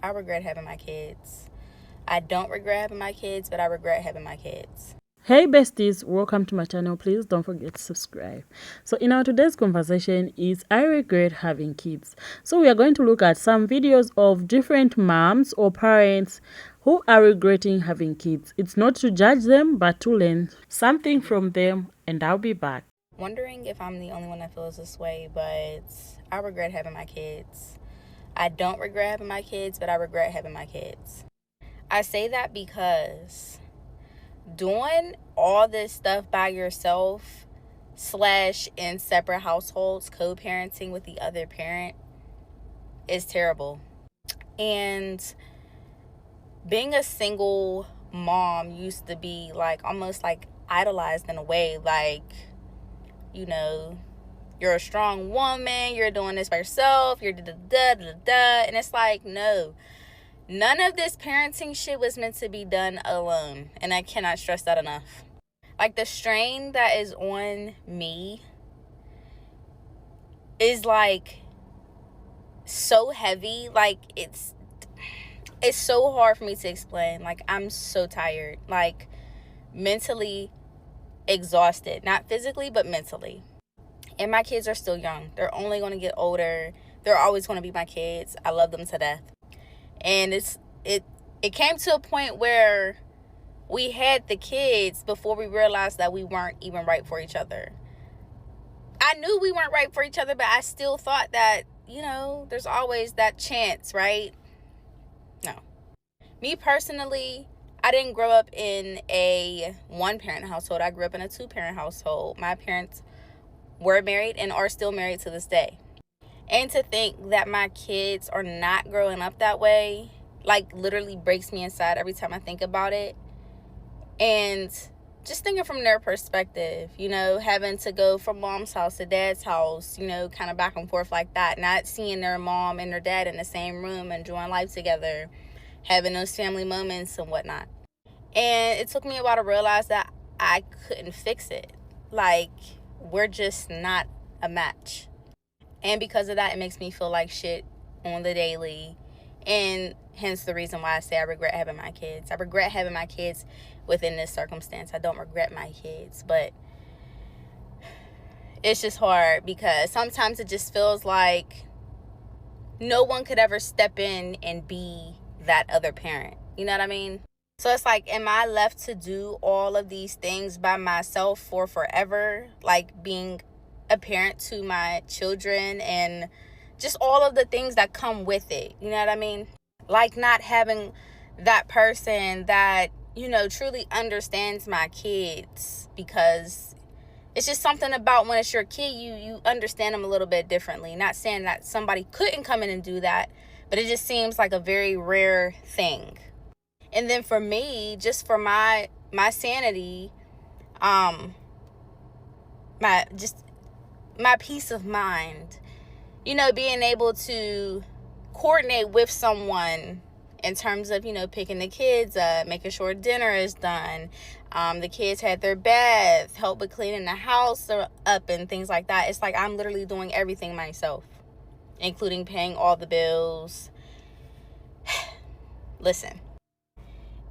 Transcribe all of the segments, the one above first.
I regret having my kids. I don't regret having my kids, but I regret having my kids. Hey besties, welcome to my channel. Please don't forget to subscribe. So in our today's conversation is I regret having kids. So we are going to look at some videos of different moms or parents who are regretting having kids. It's not to judge them, but to learn something from them, and I'll be back. Wondering if I'm the only one that feels this way, but I regret having my kids. I don't regret having my kids, but I regret having my kids. I say that because doing all this stuff by yourself / in separate households, co-parenting with the other parent is terrible. And being a single mom used to be like almost like idolized in a way, like, you know, you're a strong woman, you're doing this by yourself, you're da-da-da-da-da. And it's like, no, none of this parenting shit was meant to be done alone. And I cannot stress that enough. Like, the strain that is on me is like so heavy. Like, it's so hard for me to explain. Like, I'm so tired, like mentally exhausted, not physically but mentally. And my kids are still young. They're only going to get older. They're always going to be my kids. I love them to death. And it came to a point where we had the kids before we realized that we weren't even right for each other. I knew we weren't right for each other, but I still thought that, you know, there's always that chance, right? No. Me personally, I didn't grow up in a one-parent household. I grew up in a two-parent household. My parents were married and are still married to this day. And to think that my kids are not growing up that way, like, literally breaks me inside every time I think about it. And just thinking from their perspective, you know, having to go from mom's house to dad's house, you know, kind of back and forth like that, not seeing their mom and their dad in the same room, enjoying life together, having those family moments and whatnot. And it took me a while to realize that I couldn't fix it. Like, we're just not a match. And because of that, it makes me feel like shit on the daily. And hence the reason why I say I regret having my kids. I regret having my kids within this circumstance. I don't regret my kids, but it's just hard because sometimes it just feels like no one could ever step in and be that other parent. You know what I mean? So it's like, am I left to do all of these things by myself for forever? Like being a parent to my children and just all of the things that come with it. You know what I mean? Like not having that person that, you know, truly understands my kids, because it's just something about when it's your kid, you understand them a little bit differently. Not saying that somebody couldn't come in and do that, but it just seems like a very rare thing. And then for me, just for my sanity, my peace of mind, you know, being able to coordinate with someone in terms of, you know, picking the kids up, making sure dinner is done, the kids had their bath, help with cleaning the house up and things like that. It's like I'm literally doing everything myself, including paying all the bills. Listen.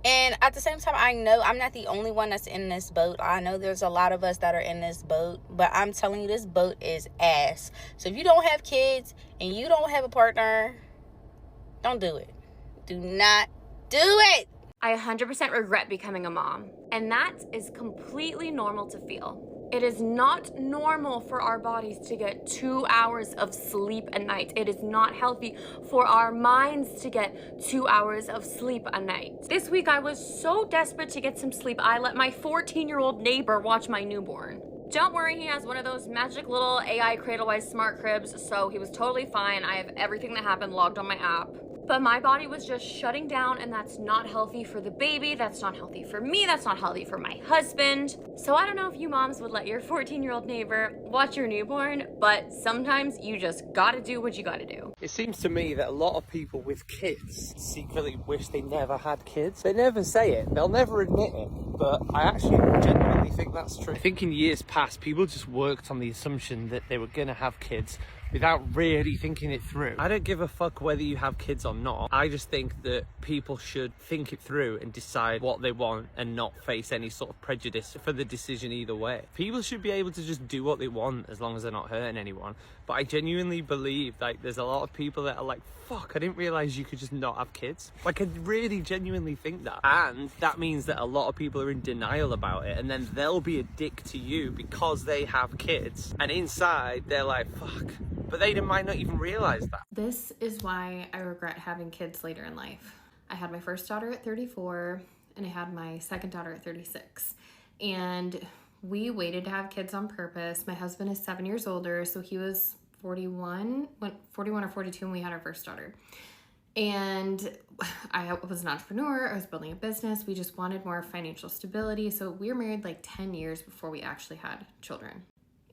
And at the same time, I know I'm not the only one that's in this boat. I know there's a lot of us that are in this boat, but I'm telling you, this boat is ass. So if you don't have kids and you don't have a partner, don't do it. Do not do it. I 100% regret becoming a mom, and that is completely normal to feel. It is not normal for our bodies to get 2 hours of sleep a night. It is not healthy for our minds to get 2 hours of sleep a night. This week, I was so desperate to get some sleep, I let my 14-year-old neighbor watch my newborn. Don't worry, he has one of those magic little AI Cradlewise smart cribs, so he was totally fine. I have everything that happened logged on my app. But my body was just shutting down, and that's not healthy for the baby, that's not healthy for me, that's not healthy for my husband. So I don't know if you moms would let your 14-year-old neighbor watch your newborn, but sometimes you just gotta do what you gotta do. It seems to me that a lot of people with kids secretly wish they never had kids. They never say it, they'll never admit it, but I actually genuinely think that's true. I think in years past, people just worked on the assumption that they were gonna have kids without really thinking it through. I don't give a fuck whether you have kids or not. I just think that people should think it through and decide what they want and not face any sort of prejudice for the decision either way. People should be able to just do what they want as long as they're not hurting anyone. But I genuinely believe like there's a lot of people that are like, fuck, I didn't realize you could just not have kids. Like, I really genuinely think that. And that means that a lot of people are in denial about it, and then they'll be a dick to you because they have kids. And inside, they're like, fuck. But they might not even realize that. This is why I regret having kids later in life. I had my first daughter at 34, and I had my second daughter at 36. And we waited to have kids on purpose. My husband is 7 years older, so he was 41 or 42 when we had our first daughter. And I was an entrepreneur. I was building a business. We just wanted more financial stability. So we were married like 10 years before we actually had children.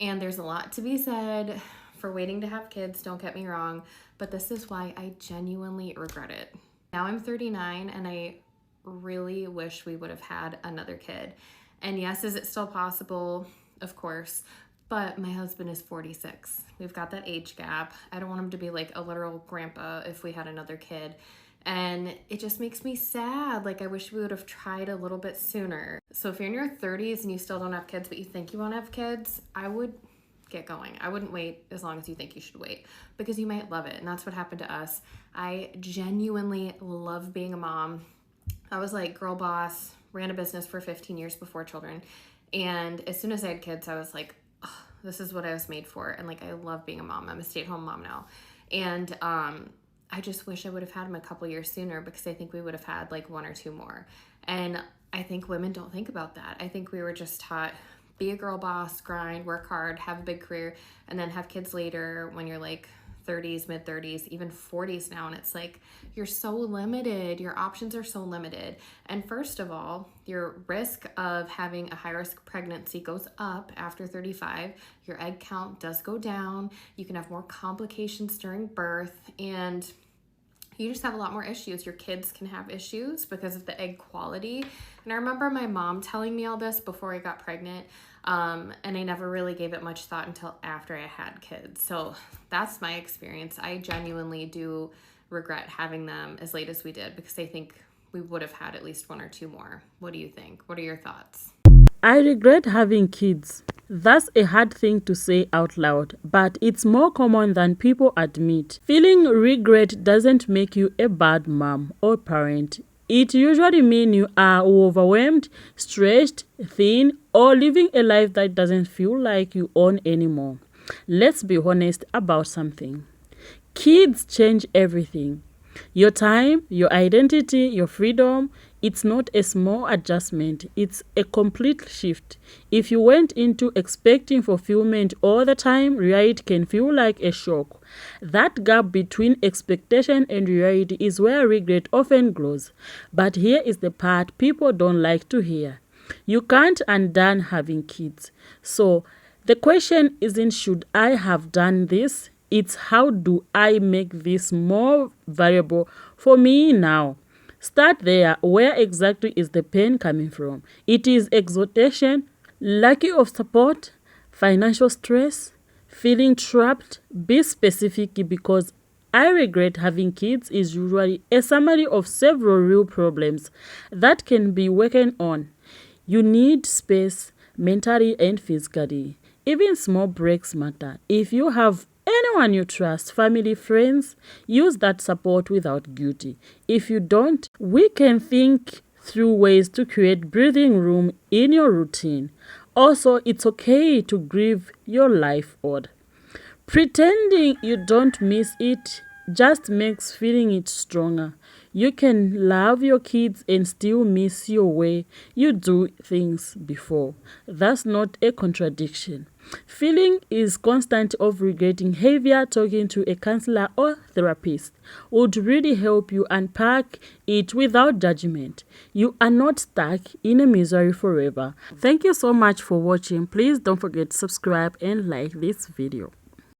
And there's a lot to be said for waiting to have kids, don't get me wrong, but this is why I genuinely regret it. Now I'm 39 and I really wish we would have had another kid. And yes, is it still possible? Of course. But my husband is 46. We've got that age gap. I don't want him to be like a literal grandpa if we had another kid. And it just makes me sad. Like, I wish we would have tried a little bit sooner. So if you're in your 30s and you still don't have kids, but you think you want to have kids, I would get going. I wouldn't wait as long as you think you should wait, because you might love it. And that's what happened to us. I genuinely love being a mom. I was like girl boss, ran a business for 15 years before children. And as soon as I had kids, I was like, oh, this is what I was made for. And like, I love being a mom. I'm a stay-at-home mom now. And I just wish I would have had them a couple years sooner, because I think we would have had like one or two more. And I think women don't think about that. I think we were just taught, be a girl boss, grind, work hard, have a big career, and then have kids later when you're like 30s, mid 30s, even 40s now. And it's like, you're so limited. Your options are so limited. And first of all, your risk of having a high risk pregnancy goes up after 35. Your egg count does go down. You can have more complications during birth, and you just have a lot more issues. Your kids can have issues because of the egg quality. And I remember my mom telling me all this before I got pregnant. And I never really gave it much thought until after I had kids. So that's my experience. I genuinely do regret having them as late as we did, because I think we would have had at least one or two more. What do you think? What are your thoughts? I regret having kids. That's a hard thing to say out loud, but it's more common than people admit. Feeling regret doesn't make you a bad mom or parent. It usually means you are overwhelmed, stressed, thin, or living a life that doesn't feel like you own anymore. Let's be honest about something. Kids change everything. Your time, your identity, your freedom. It's not a small adjustment, it's a complete shift. If you went into expecting fulfillment all the time, reality can feel like a shock. That gap between expectation and reality is where regret often grows. But here is the part people don't like to hear. You can't undo having kids. So the question isn't, should I have done this? It's, how do I make this more valuable for me now? Start there. Where exactly is the pain coming from? It is exhaustion, lack of support, financial stress, feeling trapped. Be specific, because I regret having kids is usually a summary of several real problems that can be worked on. You need space, mentally and physically. Even small breaks matter. If you have anyone you trust, family, friends, use that support without guilty. If you don't, we can think through ways to create breathing room in your routine. Also, it's okay to grieve your life odd. Pretending you don't miss it just makes feeling it stronger. You can love your kids and still miss your way you do things before. That's not a contradiction. Feeling is constant of regretting behavior. Talking to a counselor or therapist would really help you unpack it without judgment. You are not stuck in a misery forever. Thank you so much for watching. Please don't forget to subscribe and like this video.